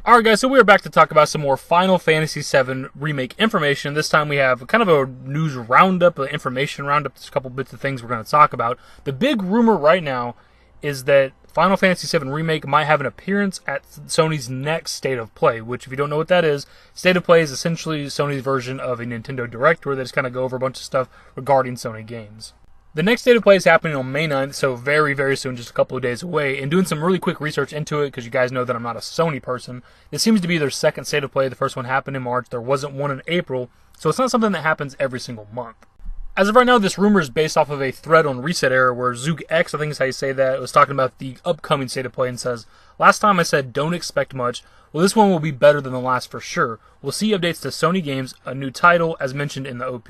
Alright guys, so we are back to talk about some more Final Fantasy VII Remake information. This time we have kind of a news roundup, an information roundup. There's a couple bits of things we're going to talk about. The big rumor right now is that Final Fantasy VII Remake might have an appearance at Sony's next State of Play, which if you don't know what that is, State of Play is essentially Sony's version of a Nintendo Direct where they just kind of go over a bunch of stuff regarding Sony games. The next State of Play is happening on May 9th, so very, very soon, just a couple of days away. And doing some really quick research into it, because you guys know that I'm not a Sony person, this seems to be their second State of Play. The first one happened in March. There wasn't one in April, so it's not something that happens every single month. As of right now, this rumor is based off of a thread on ResetEra where ZugX, I think is how you say that, was talking about the upcoming State of Play and says, "Last time I said don't expect much. Well, this one will be better than the last for sure. We'll see updates to Sony games, a new title, as mentioned in the OP,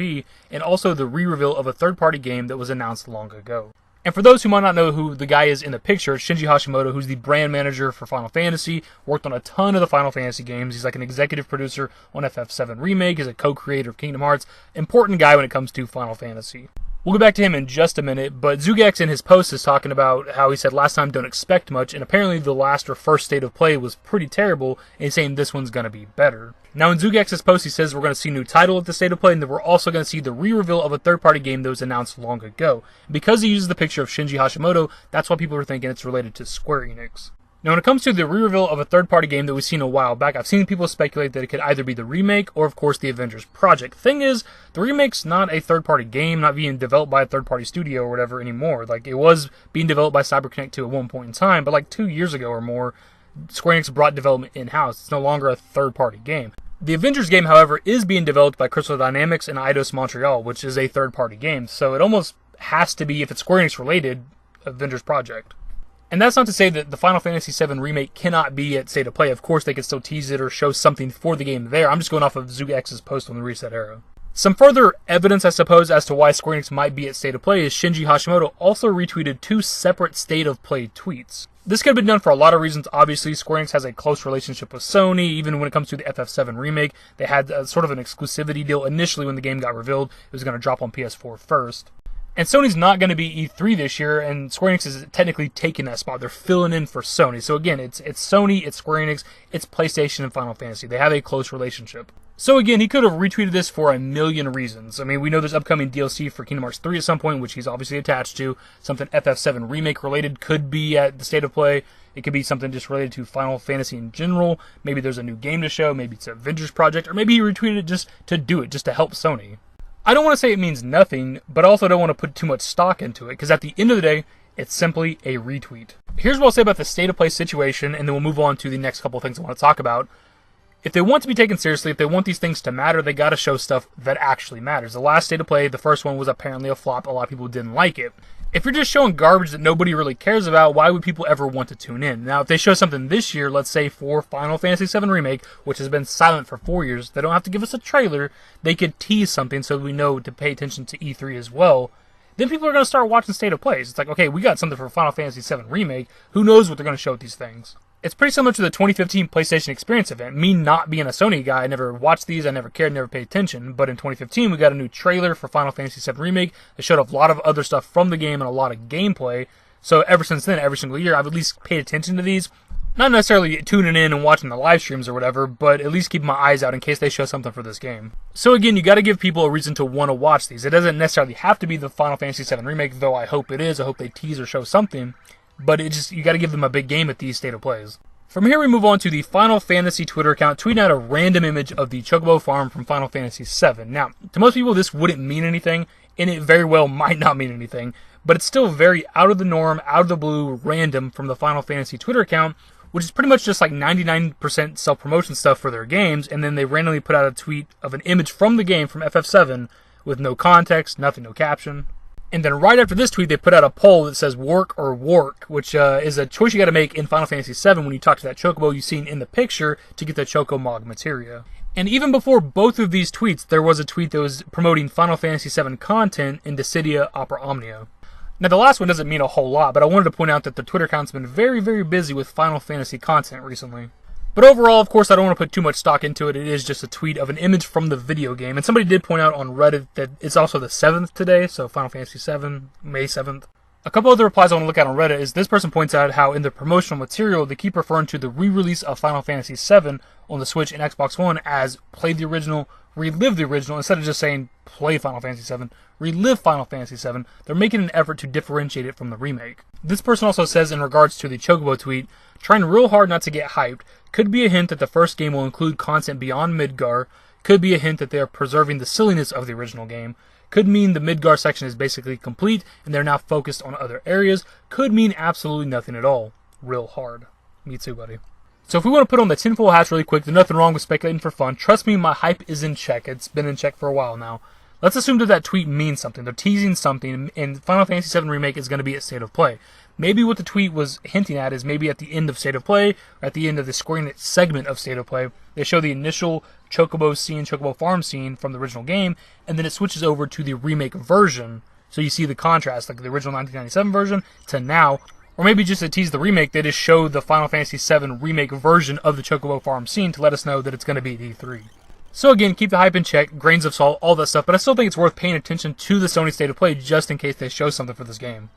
and also the re-reveal of a third-party game that was announced long ago." And for those who might not know who the guy is in the picture, it's Shinji Hashimoto, who's the brand manager for Final Fantasy, worked on a ton of the Final Fantasy games. He's like an executive producer on FF7 Remake, he's a co-creator of Kingdom Hearts, important guy when it comes to Final Fantasy. We'll get back to him in just a minute, but ZugX in his post is talking about how he said last time don't expect much, and apparently the last or first State of Play was pretty terrible, and he's saying this one's going to be better. Now in ZugX's post he says we're going to see a new title at the State of Play, and that we're also going to see the re-reveal of a third-party game that was announced long ago. And because he uses the picture of Shinji Hashimoto, that's why people are thinking it's related to Square Enix. Now, when it comes to the re-reveal of a third-party game that we've seen a while back, I've seen people speculate that it could either be the remake or, of course, the Avengers project. Thing is, the remake's not a third-party game, not being developed by a third-party studio or whatever anymore. Like, it was being developed by CyberConnect 2 at one point in time, but like 2 years ago or more, Square Enix brought development in-house. It's no longer a third-party game. The Avengers game, however, is being developed by Crystal Dynamics and Eidos Montreal, which is a third-party game, so it almost has to be, if it's Square Enix-related, Avengers project. And that's not to say that the Final Fantasy VII Remake cannot be at State of Play. Of course, they could still tease it or show something for the game there. I'm just going off of ZugX's post on the ResetEra. Some further evidence, I suppose, as to why Square Enix might be at State of Play is Shinji Hashimoto also retweeted 2 separate State of Play tweets. This could have been done for a lot of reasons. Obviously, Square Enix has a close relationship with Sony. Even when it comes to the FF7 Remake, they had sort of an exclusivity deal initially when the game got revealed. It was going to drop on PS4 first. And Sony's not going to be E3 this year, and Square Enix is technically taking that spot. They're filling in for Sony. So again, it's Sony, it's Square Enix, it's PlayStation and Final Fantasy. They have a close relationship. So again, he could have retweeted this for a million reasons. I mean, we know there's upcoming DLC for Kingdom Hearts 3 at some point, which he's obviously attached to. Something FF7 Remake related could be at the State of Play. It could be something just related to Final Fantasy in general. Maybe there's a new game to show. Maybe it's an Avengers project. Or maybe he retweeted it just to do it, just to help Sony. I don't want to say it means nothing, but I also don't want to put too much stock into it, because at the end of the day, it's simply a retweet. Here's what I'll say about the State of Play situation, and then we'll move on to the next couple of things I want to talk about. If they want to be taken seriously, if they want these things to matter, they got to show stuff that actually matters. The last State of Play, the first one, was apparently a flop. A lot of people didn't like it. If you're just showing garbage that nobody really cares about, why would people ever want to tune in? Now, if they show something this year, let's say for Final Fantasy VII Remake, which has been silent for 4 years, they don't have to give us a trailer. They could tease something so we know to pay attention to E3 as well. Then people are going to start watching State of Plays. It's like, okay, we got something for Final Fantasy VII Remake. Who knows what they're going to show with these things? It's pretty similar to the 2015 PlayStation Experience event. Me not being a Sony guy, I never watched these, I never cared, never paid attention. But in 2015, we got a new trailer for Final Fantasy VII Remake that showed a lot of other stuff from the game and a lot of gameplay. So ever since then, every single year, I've at least paid attention to these. Not necessarily tuning in and watching the live streams or whatever, but at least keeping my eyes out in case they show something for this game. So again, you got to give people a reason to want to watch these. It doesn't necessarily have to be the Final Fantasy VII Remake, though I hope it is. I hope they tease or show something. But you got to give them a big game at these State of Plays. From here we move on to the Final Fantasy Twitter account tweeting out a random image of the Chocobo farm from Final Fantasy VII. Now, to most people this wouldn't mean anything, and it very well might not mean anything, but it's still very out of the norm, out of the blue, random from the Final Fantasy Twitter account, which is pretty much just like 99% self-promotion stuff for their games, and then they randomly put out a tweet of an image from the game from FF7 with no context, nothing, no caption. And then right after this tweet, they put out a poll that says work or work, which is a choice you got to make in Final Fantasy VII when you talk to that Chocobo you've seen in the picture to get the Chocomog materia. And even before both of these tweets, there was a tweet that was promoting Final Fantasy VII content in Dissidia Opera Omnia. Now the last one doesn't mean a whole lot, but I wanted to point out that the Twitter account's been very, very busy with Final Fantasy content recently. But overall, of course, I don't want to put too much stock into it. It is just a tweet of an image from the video game. And somebody did point out on Reddit that it's also the 7th today, so Final Fantasy VII, May 7th. A couple other replies I want to look at on Reddit is this person points out how in the promotional material they keep referring to the re-release of Final Fantasy VII on the Switch and Xbox One as play the original, relive the original, instead of just saying play Final Fantasy VII, relive Final Fantasy VII. They're making an effort to differentiate it from the remake. This person also says in regards to the Chocobo tweet, trying real hard not to get hyped, could be a hint that the first game will include content beyond Midgar, could be a hint that they are preserving the silliness of the original game, could mean the Midgar section is basically complete and they're now focused on other areas, could mean absolutely nothing at all. Real hard. Me too, buddy. So if we want to put on the tinfoil hats really quick, there's nothing wrong with speculating for fun. Trust me, my hype is in check. It's been in check for a while now. Let's assume that that tweet means something. They're teasing something, and Final Fantasy VII Remake is going to be at State of Play. Maybe what the tweet was hinting at is maybe at the end of State of Play, or at the end of the Square Enix segment of State of Play, they show the initial Chocobo scene, Chocobo Farm scene from the original game, and then it switches over to the remake version. So you see the contrast, like the original 1997 version to now. Or maybe just to tease the remake, they just show the Final Fantasy VII Remake version of the Chocobo Farm scene to let us know that it's going to be at E3. So again, keep the hype in check, grains of salt, all that stuff, but I still think it's worth paying attention to the Sony State of Play just in case they show something for this game.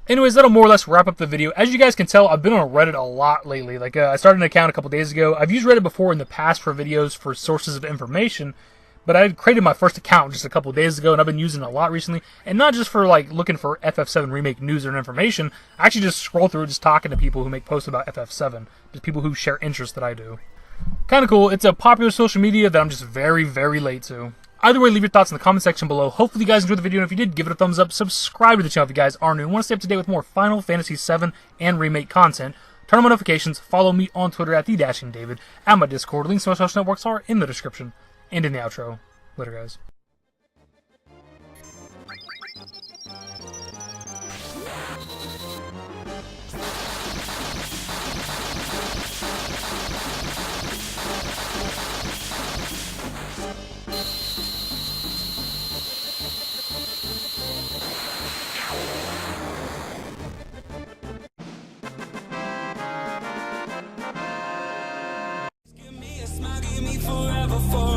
Anyways, that'll more or less wrap up the video. As you guys can tell, I've been on Reddit a lot lately. I started an account a couple days ago. I've used Reddit before in the past for videos for sources of information, but I created my first account just a couple days ago, and I've been using it a lot recently. And not just for looking for FF7 Remake news or information. I actually just scroll through just talking to people who make posts about FF7. Just people who share interests that I do. Kind of cool. It's a popular social media that I'm just very, very late to. Either way, leave your thoughts in the comment section below. Hopefully you guys enjoyed the video, and if you did, give it a thumbs up. Subscribe to the channel if you guys are new and want to stay up to date with more Final Fantasy VII and Remake content. Turn on notifications. Follow me on Twitter at TheDashingDavid. And my Discord. Links to my social networks are in the description and in the outro. Later, guys. Forever, forever.